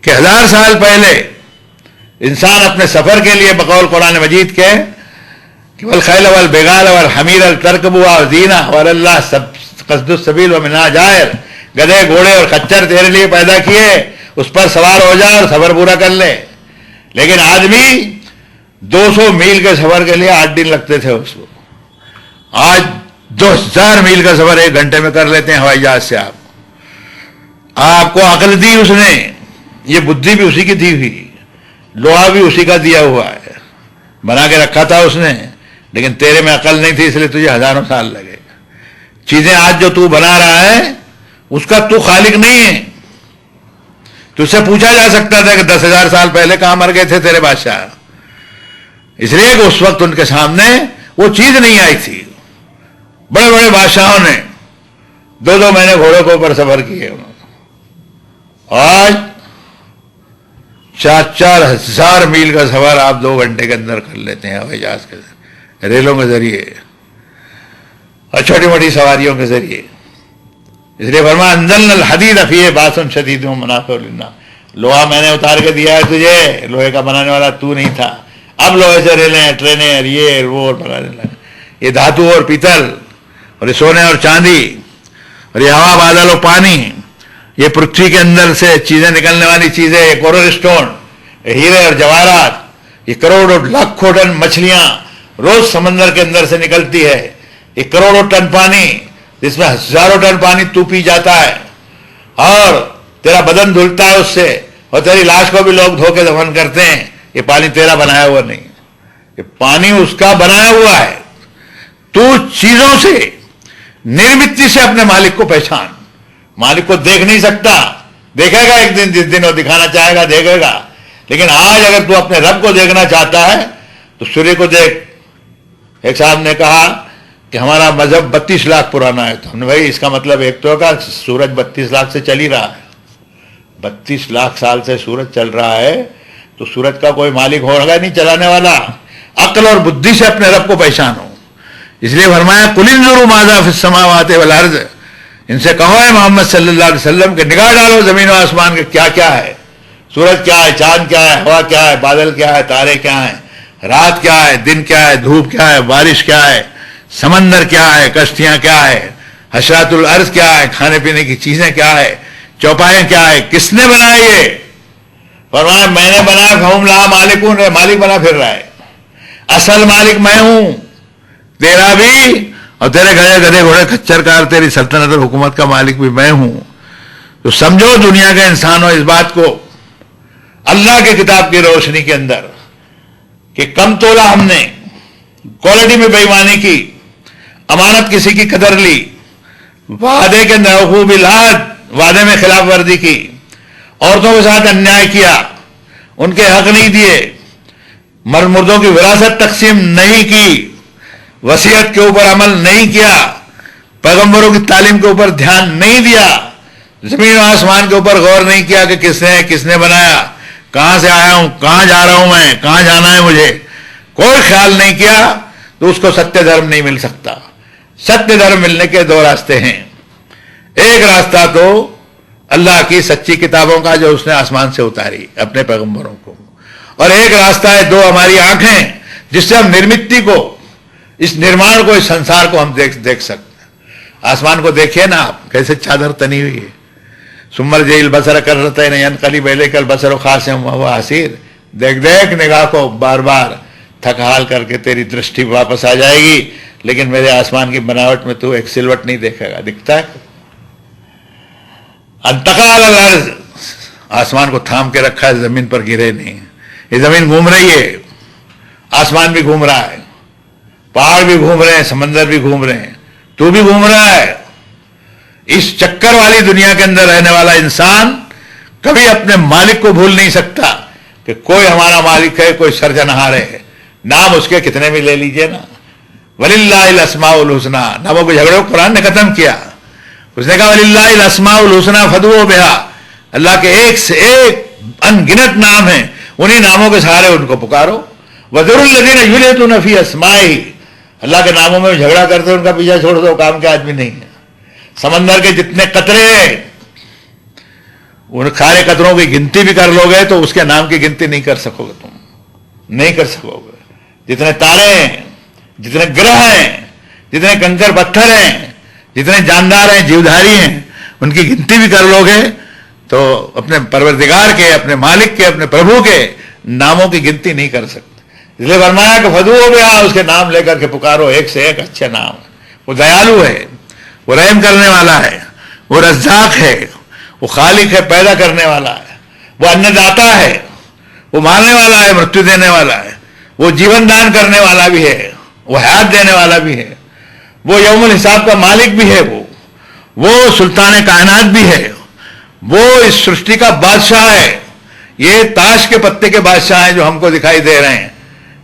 کہ 1000 سال پہلے انسان اپنے سفر کے لیے بقول قرآن مجید کے کہ والخیل والبغال والحمیر ترکبوها وزینہ واللہ قصد السبیل ومنہا جائر، گدھے گھوڑے اور خچر تیرے لیے پیدا کیے، اس پر سوار ہو جا اور سفر پورا کر لے. لیکن آدمی 200 میل کے سفر کے لیے 8 دن لگتے تھے اس کو. آج 2000 میل کا سفر 1 گھنٹے میں کر لیتے ہیں ہوائی جہاز سے. آپ کو عقل دی اس نے، یہ بدھی بھی اسی کی دی ہوئی، لوہا بھی اسی کا دیا ہوا ہے، بنا کے رکھا تھا اس نے. لیکن تیرے میں عقل نہیں تھی، اس لیے تجھے ہزاروں سال لگے. چیزیں آج جو تو بنا رہا ہے اس کا تو خالق نہیں ہے. تجھ سے پوچھا جا سکتا تھا کہ 10,000 سال پہلے کہاں مر گئے تھے تیرے بادشاہ، اس لیے کہ اس وقت ان کے سامنے وہ چیز نہیں آئی تھی. بڑے بڑے بادشاہوں نے 2 مہینے گھوڑوں کے اوپر سفر کیے. آج 4,000 میل کا سفر آپ 2 گھنٹے کے اندر کر لیتے ہیں ہوائی جہاز کے ذریعے، ریلوں کے ذریعے اور چھوٹی موٹی سواریوں کے ذریعے. اس لیے فرمایا انزلنا الحدید فیہ باس شدید ومنافع للناس، لوہا میں نے اتار کے دیا ہے تجھے، لوہے کا بنانے والا تو نہیں تھا. اب لوہے سے ریلیں ٹرینیں اور یہ وہ بنانے لگے. یہ دھاتو اور پیتل اور یہ سونے اور چاندی اور یہ ہوا بادل اور پانی، یہ پرتھوی کے اندر سے چیزیں نکلنے والی چیزیں، یہ کورل اسٹون، ہیرے اور جواہرات، یہ کروڑوں لاکھوں ٹن مچھلیاں روز سمندر کے اندر سے نکلتی ہے، یہ کروڑوں ٹن پانی جس میں ہزاروں ٹن پانی تو پی جاتا ہے اور تیرا بدن دھلتا ہے اس سے، اور تیری لاش کو بھی لوگ دھو کے دفن کرتے ہیں. یہ پانی تیرا بنایا ہوا نہیں، یہ پانی اس کا بنایا ہوا ہے. تو چیزوں سے نرمتی سے اپنے مالک کو پہچان. مالک کو دیکھ نہیں سکتا، دیکھے گا ایک دن، جس دن وہ دکھانا چاہے گا دیکھے گا. لیکن آج اگر تو اپنے رب کو دیکھنا چاہتا ہے تو سورج کو دیکھ. ایک صاحب نے کہا کہ ہمارا مذہب 32 لاکھ پرانا ہے. تو ہم نے بھائی اس کا مطلب ایک تو کا سورج 32 لاکھ سے چل ہی رہا ہے. 32 لاکھ سال سے سورج چل رہا ہے تو سورج کا کوئی مالک ہوگا نہیں چلانے والا. عقل اور بدھی سے اپنے رب کو پہچانو. اس لیے فرمایا قل انظروا ماذا فی السماوات والارض، ان سے کہو ہے محمد صلی اللہ علیہ وسلم کہ نگاہ ڈالو زمین و آسمان کے کیا کیا ہے. سورج کیا ہے، چاند کیا ہے، ہوا کیا ہے، بادل کیا ہے، تارے کیا ہیں، رات کیا ہے، دن کیا ہے، دھوپ کیا ہے، بارش کیا ہے، سمندر کیا ہے، کشتیاں کیا ہے، حشرات الارض کیا ہے، کھانے پینے کی چیزیں کیا ہے، چوپائیں کیا ہے، کس نے بنایا یہ؟ فرمایا میں نے بنایا فہم لہا مالکون، مالک بنا پھر رہا ہے. اصل مالک میں ہوں، تیرا بھی اور تیرے گدھے گھوڑے کچر کار، تیری سلطنت اور حکومت کا مالک بھی میں ہوں. تو سمجھو دنیا کے انسانوں اس بات کو اللہ کی کتاب کی روشنی کے اندر کہ کم تولا ہم نے، کوالٹی میں بے ایمانی کی، امانت کسی کی قدر لی، وعدے کے ناخوب العہد، وعدے میں خلاف ورزی کی، عورتوں کے ساتھ انیائے کیا، ان کے حق نہیں دیے، مردوں کی وراثت تقسیم نہیں کی، وصیت کے اوپر عمل نہیں کیا، پیغمبروں کی تعلیم کے اوپر دھیان نہیں دیا، زمین و آسمان کے اوپر غور نہیں کیا کہ کس نے بنایا، کہاں سے آیا ہوں، کہاں جا رہا ہوں میں، کہاں جانا ہے مجھے، کوئی خیال نہیں کیا تو اس کو ستیہ دھرم نہیں مل سکتا. ستیہ دھرم ملنے کے 2 راستے ہیں. ایک راستہ تو اللہ کی سچی کتابوں کا جو اس نے آسمان سے اتاری اپنے پیغمبروں کو، اور ایک راستہ ہے 2 ہماری آنکھیں جس سے ہم نرمتی کو، اس نرمان کو، اس سنسار کو ہم دیکھ سکتے ہیں. آسمان کو دیکھیے نا آپ، کیسے چادر تنی ہوئی ہے. سمر جیل بسر کرتے نہیں انقلب الیک البصر خاسئ وہو حسیر. دیکھ نگاہ کو بار بار تھک حال کر کے تیری درشٹی واپس آ جائے گی، لیکن میرے آسمان کی بناوٹ میں تو ایک سلوٹ نہیں دیکھے گا. دکھتا ہے انتقال الارض، آسمان کو تھام کے رکھا ہے، زمین پر گرے نہیں. یہ زمین گھوم رہی ہے، آسمان بھی گھوم رہا ہے، پہاڑ بھی گھوم رہے ہیں، سمندر بھی گھوم رہے ہیں، تو بھی گھوم رہا ہے. اس چکر والی دنیا کے اندر رہنے والا انسان کبھی اپنے مالک کو بھول نہیں سکتا کہ کوئی ہمارا مالک ہے، کوئی سرجنہار ہے. نام اس کے کتنے بھی لے لیجئے نا، وَلِلَّهِ الْأَسْمَاءُ الْحُسْنَىٰ. ناموں کو جھگڑے قرآن نے ختم کیا. اس نے کہا وَلِلَّهِ الْأَسْمَاءُ الْحُسْنَىٰ فَادْعُوهُ بِهَا. اللہ کے ایک سے ایک انگنت نام ہیں، انہی ناموں کے سہارے ان کو پکارو. وَذَرُوا الَّذِينَ يُلْحِدُونَ فِي أَسْمَائِهِ. اللہ کے ناموں میں جھگڑا کرتے ان کا پیچھا چھوڑ دو، کام کے آدمی نہیں ہے. سمندر کے جتنے قطرے ہیں ان سارے قطروں کی گنتی بھی کر لو گے تو اس کے نام کی گنتی نہیں کر سکو گے، تم نہیں کر سکو گے۔ جتنے تارے ہیں، جتنے گرہ ہیں، جتنے کنکر پتھر ہیں، جتنے جاندار ہیں، جیودھاری ہیں، ان کی گنتی بھی کر لو گے تو اپنے پروردگار کے، اپنے مالک کے، اپنے پربھو کے ناموں کی گنتی نہیں کر سکتے۔ اس لیے فرمایا کہ فدو ہو گیا، اس کے نام لے کر کے پکارو، ایک سے ایک اچھے نام ہے۔ وہ دیالو ہے، وہ رحم کرنے والا ہے، وہ رزاق ہے، وہ خالق ہے، پیدا کرنے والا ہے، وہ ان داتا ہے، وہ مارنے والا ہے، مرتیو دینے والا ہے، وہ جیون دان کرنے والا بھی ہے، وہ حیات دینے والا بھی ہے، وہ یوم الحساب کا مالک بھی ہے، وہ سلطان کائنات بھی ہے، وہ اس سرشٹی کا بادشاہ ہے۔ یہ تاش کے پتے کے بادشاہ ہیں جو ہم کو دکھائی دے رہے ہیں،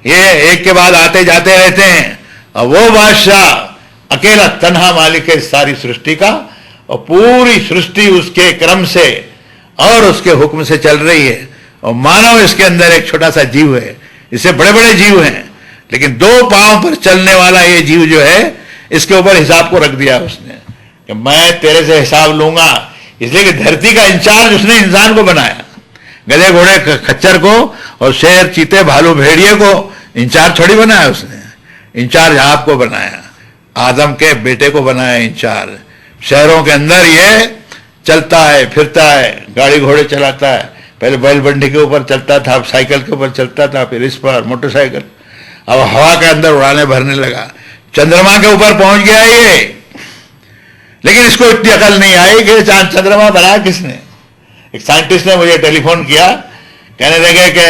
یہ ایک کے بعد آتے جاتے رہتے ہیں، اور وہ بادشاہ اکیلا تنہا مالک ہے اس ساری سرشٹی کا، اور پوری سرشٹی اس کے کرم سے اور اس کے حکم سے چل رہی ہے، اور مانو اس کے اندر ایک چھوٹا سا جیو ہے۔ اس سے بڑے بڑے جیو ہیں، لیکن دو پاؤں پر چلنے والا یہ جیو جو ہے، اس کے اوپر حساب کو رکھ دیا اس نے کہ میں تیرے سے حساب لوں گا، اس لیے کہ دھرتی کا انچارج اس نے انسان کو بنایا، گدھے گھوڑے کھچر کو اور شیر چیتے بھالو بھیڑیے کو انچارج تھوڑی بنایا اس نے، انچارج آپ کو بنایا، آدم کے بیٹے کو بنایا انچارج۔ شہروں کے اندر یہ چلتا ہے، پھرتا ہے، گاڑی گھوڑے چلاتا ہے، پہلے بیل بنڈی کے اوپر چلتا تھا، اب سائیکل کے اوپر چلتا تھا، پھر اس پر موٹر سائیکل، اب ہوا کے اندر اڑانے بھرنے لگا، چندرما کے اوپر پہنچ گیا یہ، لیکن اس کو اتنی عقل نہیں آئی کہ چاند چندرما بنایا کس نے۔ ایک سائنٹسٹ نے مجھے ٹیلی فون کیا، کہنے لگے کہ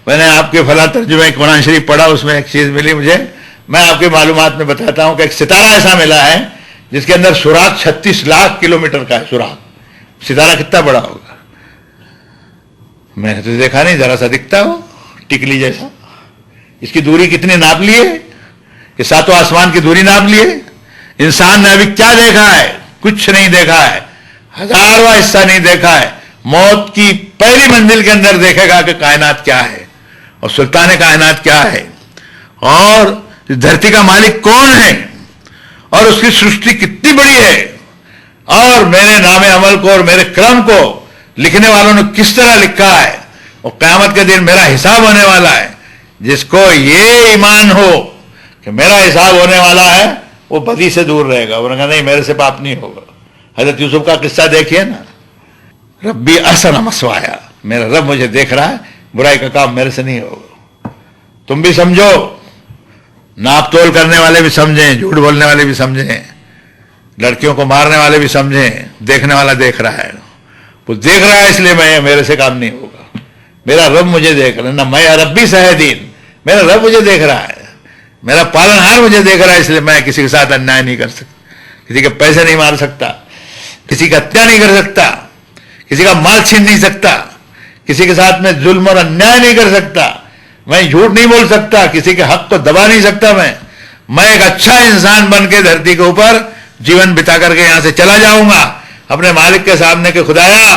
میں نے آپ کے فلاں ترجمے قرآن شریف پڑھا، اس میں ایک چیز ملی مجھے، میں آپ کی معلومات میں بتاتا ہوں کہ ایک ستارہ ایسا ملا ہے جس کے اندر سوراخ 36 لاکھ کلومیٹر کا ہے۔ سوراخ، ستارہ کتنا بڑا ہوگا؟ میں نے تو دیکھا نہیں، ذرا سا دکھتا ہو ٹکلی جیسا۔ اس کی دوری کتنی ناپ لیے؟ کہ ساتوں آسمان کی دوری ناپ لیے۔ انسان نے ابھی کیا دیکھا ہے؟ کچھ نہیں دیکھا ہے، ہزارواں حصہ نہیں دیکھا ہے۔ موت کی پہلی منزل کے اندر دیکھے گا کہ کائنات کیا ہے اور سلطان کائنات کیا ہے، اور دھرتی کا مالک کون ہے، اور اس کی سرشٹی کتنی بڑی ہے، اور میرے نام عمل کو اور میرے کرم کو لکھنے والوں نے کس طرح لکھا ہے، اور قیامت کے دن میرا حساب ہونے والا ہے۔ جس کو یہ ایمان ہو کہ میرا حساب ہونے والا ہے، وہ بدی سے دور رہے گا، ورنہ نہیں میرے سے پاپ نہیں ہوگا۔ حضرت یوسف کا قصہ دیکھیے نا، ربی احسن مثوایا، میرا رب مجھے دیکھ رہا ہے، برائی کا کام میرے سے نہیں ہوگا۔ تم بھی سمجھو، ناپ تول کرنے والے بھی سمجھیں، جھوٹ بولنے والے بھی سمجھیں، لڑکیوں کو مارنے والے بھی سمجھیں، دیکھنے والا دیکھ رہا ہے، وہ دیکھ رہا ہے، اس لیے میرے سے کام نہیں ہوگا، میرا رب مجھے دیکھ رہا ہے نا، میں ربی سہدین، میرا رب مجھے دیکھ رہا ہے، میرا پالنہار مجھے دیکھ رہا ہے، اس لیے میں کسی کے ساتھ انیائی نہیں کر سکتا، کسی کے پیسے نہیں مار سکتا، کسی کا ہتیا نہیں کر سکتا، کسی کا مال چھین نہیں سکتا، کسی کے ساتھ میں ظلم اور انیائی نہیں کر سکتا، میں جھوٹ نہیں بول سکتا، کسی کے حق کو دبا نہیں سکتا، میں ایک اچھا انسان بن کے دھرتی کے اوپر جیون بتا کر کے یہاں سے چلا جاؤں گا اپنے مالک کے سامنے کہ خدایا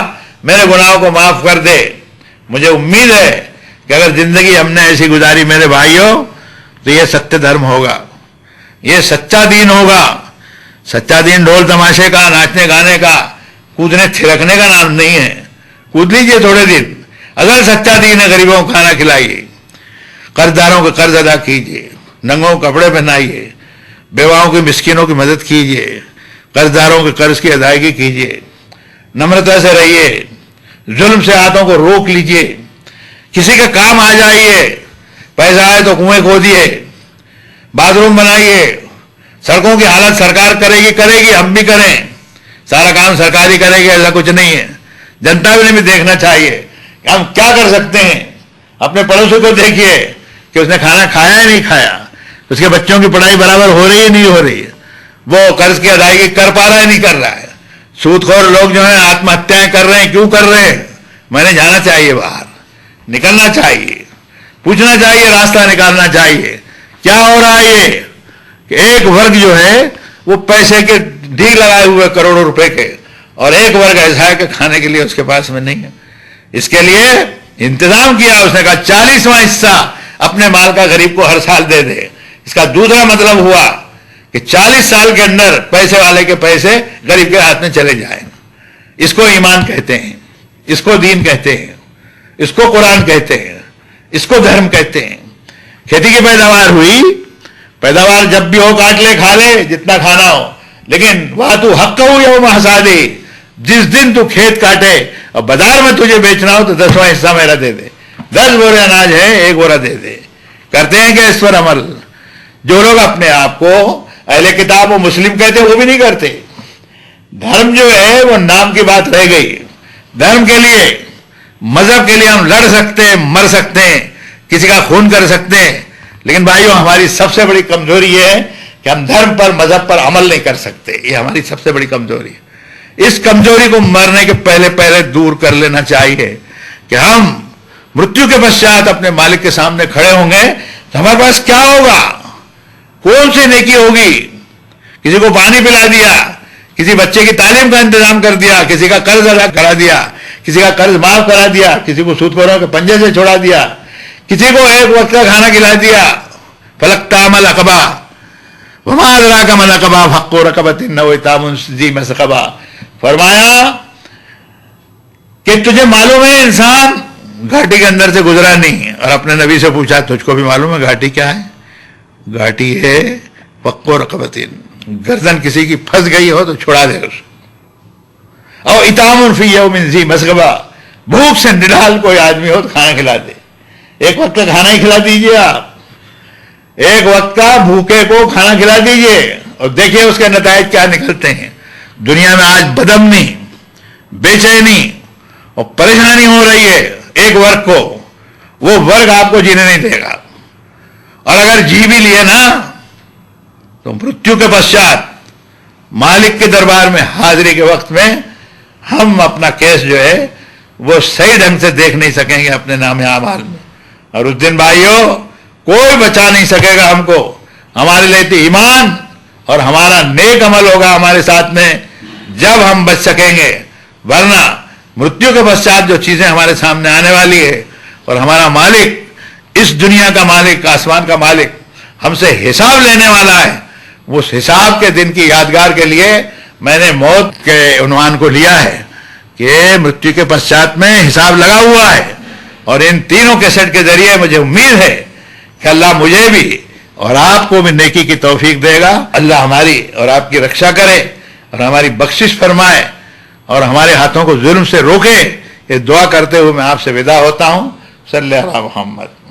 میرے گناہوں کو معاف کر دے۔ مجھے امید ہے کہ اگر زندگی ہم نے ایسی گزاری میرے بھائیوں تو یہ ستیہ دھرم ہوگا، یہ سچا دین ہوگا۔ سچا دین ڈھول تماشے کا، ناچنے گانے کا، کودنے تھرکنے کا نام نہیں ہے۔ کود لیجئے تھوڑے دن، اگر سچا دین ہے غریبوں کو کھانا کھلائیے، قرضداروں کے قرض ادا کیجیے، ننگوں کو کپڑے پہنائیے، بیواؤں کی مسکینوں کی مدد کیجیے، قرضداروں کے قرض کی ادائیگی کیجیے، نمرتا سے رہیے، ظلم سے ہاتھوں کو روک لیجیے، کسی کا کام آ جائیے، پیسہ آئے تو کنویں کھودیے، باتھ روم بنائیے، سڑکوں کی حالت سرکار کرے گی، ہم بھی کریں، سارا کام سرکاری کرے گی ایسا کچھ نہیں ہے۔ جنتا نے بھی دیکھنا چاہیے کہ ہم کیا کر سکتے ہیں۔ اپنے پڑوسی کو دیکھیے کہ اس نے کھانا کھایا ہے نہیں کھایا، اس کے بچوں کی پڑھائی برابر ہو رہی ہے نہیں ہو رہی ہے، وہ قرض کی ادائیگی کر پا رہا ہے نہیں کر رہا ہے۔ سود خور لوگ جو ہیں آتم ہتیایں کر رہے ہیں، کیوں کر رہے ہیں؟ میں نے جانا چاہیے، باہر نکلنا چاہیے، پوچھنا چاہیے، راستہ نکالنا چاہیے کیا ہو رہا ہے یہ کہ ایک ورگ جو ہے وہ پیسے کے ڈھیگ لگائے ہوئے کروڑوں روپے کے، اور ایک ورگ ایسا ہے کہ کھانے کے لیے اس کے پاس میں نہیں ہے۔ اس کے لیے انتظام کیا، اس نے کہا 40واں حصہ اپنے مال کا غریب کو ہر سال دے دے۔ اس کا دوسرا مطلب ہوا کہ 40 سال کے اندر پیسے والے کے پیسے غریب کے ہاتھ میں چلے جائیں۔ اس کو ایمان کہتے ہیں۔ اس کو دین کہتے ہیں، اس کو قرآن کہتے ہیں، اس کو دھرم کہتے ہیں۔ کھیتی کی پیداوار ہوئی، پیداوار جب بھی ہو کاٹ لے کھا لے جتنا کھانا ہو، لیکن وَآتُوا حَقَّهُ یوم حصادہ، جس دن تو کھیت کاٹے اور بازار میں تجھے بیچنا ہو تو 10واں حصہ میرا دے دے، 10 بورے اناج ہے 1 بورا دے دے۔ کرتے ہیں کہ اس پر عمل؟ جو لوگ اپنے آپ کو اہل کتاب و مسلم کہتے ہیں وہ بھی نہیں کرتے۔ دھرم جو ہے وہ نام کی بات رہ گئی۔ دھرم کے لیے، مذہب کے لیے ہم لڑ سکتے ہیں، مر سکتے ہیں، کسی کا خون کر سکتے ہیں، لیکن بھائیوں ہماری سب سے بڑی کمزوری یہ ہے کہ ہم دھرم پر، مذہب پر عمل نہیں کر سکتے۔ یہ ہماری سب سے بڑی کمزوری ہے۔ اس کمزوری کو مرنے کے پہلے دور کر لینا چاہیے کہ ہم مرتیو کے پشچات اپنے مالک کے سامنے کھڑے ہوں گے تو ہمارے پاس کیا ہوگا، کون سی نیکی ہوگی؟ کسی کو پانی پلا دیا، کسی بچے کی تعلیم کا انتظام کر دیا، کسی کا قرض ادا کرا دیا، کسی کا قرض معاف کرا دیا، کسی کو سود خوروں کے پنجے سے چھڑا دیا، کسی کو 1 وقت کا کھانا کھلا دیا۔ فَلَقْتَحَمَ الْعَقَبَةَ وَمَا أَدْرَاكَ مَا الْعَقَبَةُ فَكُّ رَقَبَةٍ أَوْ إِطْعَامٌ ذِي مَسْغَبَةٍ۔ فرمایا کہ تجھے معلوم ہے انسان گھاٹی کے اندر سے گزرا نہیں، اور اپنے نبی سے پوچھا تجھ کو بھی معلوم ہے گھاٹی کیا ہے؟ گھاٹی ہے فَكُّ رَقَبَةٍ، گردن کسی کی پھنس گئی ہو تو چھڑا دے اس، او اطعام فی یوم ذی مسغبہ، بھوک سے نڈال کوئی آدمی ہو تو کھانا کھلا دے۔ 1 وقت کا کھانا ہی کھلا دیجئے، آپ 1 وقت کا بھوکے کو کھانا کھلا دیجئے اور دیکھیے اس کے نتائج کیا نکلتے ہیں۔ دنیا میں آج بدامنی، بے چینی اور پریشانی ہو رہی ہے ایک ورگ کو، وہ ورگ آپ کو جینے نہیں دے گا، اور اگر جی بھی لیے نا تو مرتیو کے پشچات مالک کے دربار میں حاضری کے وقت میں ہم اپنا کیس جو ہے وہ صحیح ڈھنگ سے دیکھ نہیں سکیں گے اپنے نام اعمال میں، اور اس دن بھائیوں کوئی بچا نہیں سکے گا ہم کو۔ ہمارے لیے تو ایمان اور ہمارا نیک عمل ہوگا ہمارے ساتھ میں، جب ہم بچ سکیں گے، ورنہ مرتیو کے پشچات جو چیزیں ہمارے سامنے آنے والی ہے، اور ہمارا مالک، اس دنیا کا مالک، آسمان کا مالک ہم سے حساب لینے والا ہے، اس حساب کے دن کی یادگار کے لیے میں نے موت کے عنوان کو لیا ہے کہ مرتیو کے پشچات میں حساب لگا ہوا ہے۔ اور ان تینوں کیسٹ کے ذریعے مجھے امید ہے کہ اللہ مجھے بھی اور آپ کو بھی نیکی کی توفیق دے گا۔ اللہ ہماری اور آپ کی رکشا کرے اور ہماری بخشش فرمائے اور ہمارے ہاتھوں کو ظلم سے روکے، یہ دعا کرتے ہوئے میں آپ سے ودا ہوتا ہوں۔ صلی اللہ علیہ محمد۔